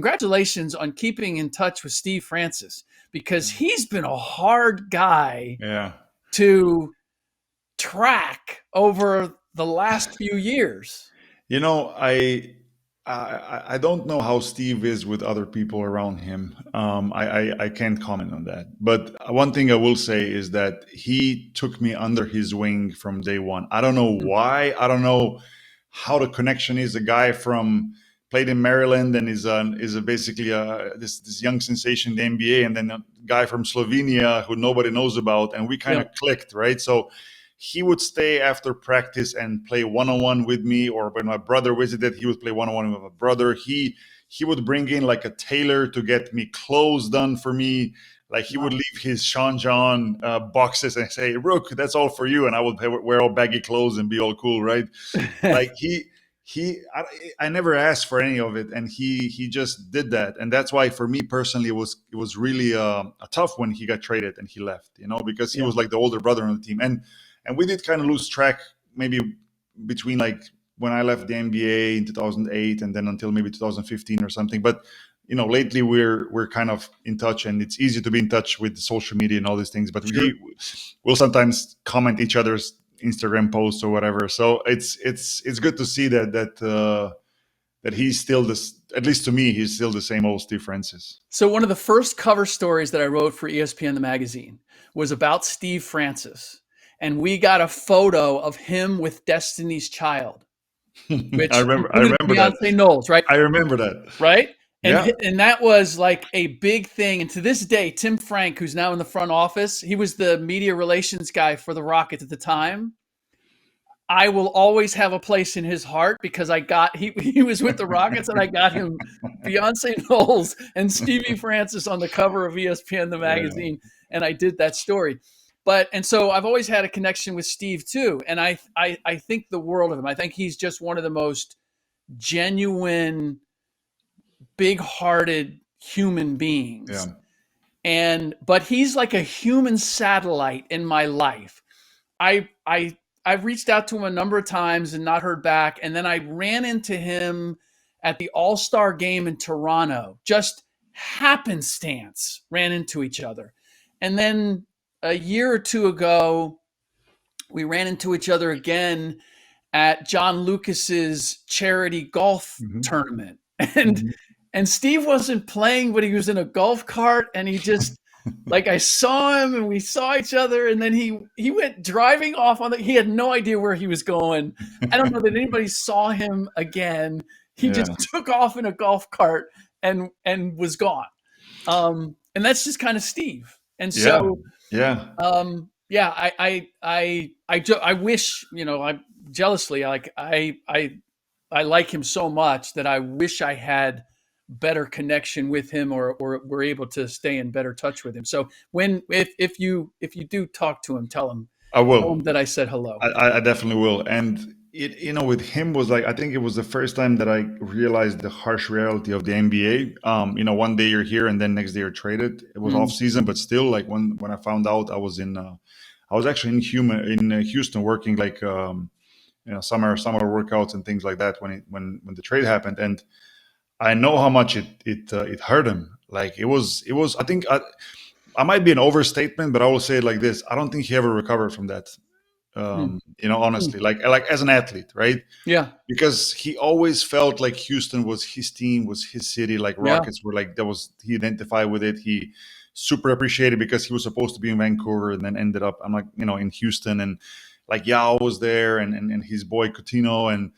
congratulations on keeping in touch with Steve Francis, because he's been a hard guy to track over the last few years. I don't know how Steve is with other people around him. I can't comment on that. But one thing I will say is that he took me under his wing from day one. I don't know why. I don't know how the connection is. A guy from played in Maryland and is basically this young sensation in the NBA, and then a guy from Slovenia who nobody knows about, and we kind of clicked, right? So he would stay after practice and play one-on-one with me, or when my brother visited, he would play one-on-one with my brother. He would bring in like a tailor to get me clothes done for me. Like he would leave his Sean John boxes and say, "Rook, that's all for you," and I would wear all baggy clothes and be all cool, right? Like I never asked for any of it, and he just did that, and that's why for me personally it was really a tough when he got traded and he left, because he was like the older brother on the team, and we did kind of lose track maybe between like when I left the NBA in 2008 and then until maybe 2015 or something. But lately we're kind of in touch, and it's easy to be in touch with social media and all these things. But we'll sometimes comment each other's Instagram posts or whatever. So it's good to see that he's still this. At least to me, he's still the same old Steve Francis. So one of the first cover stories that I wrote for ESPN the magazine was about Steve Francis, and we got a photo of him with Destiny's Child, which I remember Beyonce that. Knowles, right? I remember that. Right? And that was like a big thing. And to this day, Tim Frank, who's now in the front office, he was the media relations guy for the Rockets at the time. I will always have a place in his heart because he was with the Rockets, and I got him Beyonce Knowles and Stevie Francis on the cover of ESPN the magazine, and I did that story. And so I've always had a connection with Steve too, and I think the world of him. I think he's just one of the most genuine, big-hearted human beings. But he's like a human satellite in my life. I've reached out to him a number of times and not heard back. And then I ran into him at the All-Star game in Toronto, just happenstance, ran into each other. And then a year or two ago, we ran into each other again at John Lucas's charity golf tournament. And Steve wasn't playing, but he was in a golf cart, and he just like I saw him and we saw each other, and then he went driving off he had no idea where he was going. I don't know that anybody saw him again. He just took off in a golf cart and was gone. And that's just kind of Steve. And so I wish, I jealously, like I like him so much that I wish I had better connection with him or were able to stay in better touch with him. So if you do talk to him, tell him that I said hello. I definitely will. And it with him was like, I think it was the first time that I realized the harsh reality of the NBA. One day you're here and then next day you're traded. It was off season, but still, like when I found out, I was actually in Houston working like summer workouts and things like that when the trade happened. And I know how much it hurt him. Like it was. I think I might be an overstatement, but I will say it like this: I don't think he ever recovered from that. Honestly, like as an athlete, right? Yeah. Because he always felt like Houston was his team, was his city. Like Rockets were like he identified with it. He super appreciated because he was supposed to be in Vancouver and then ended up in Houston, and like Yao was there and his boy Coutinho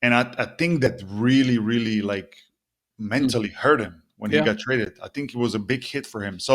and I think that really, really like mentally hurt him when he got traded. I think it was a big hit for him. So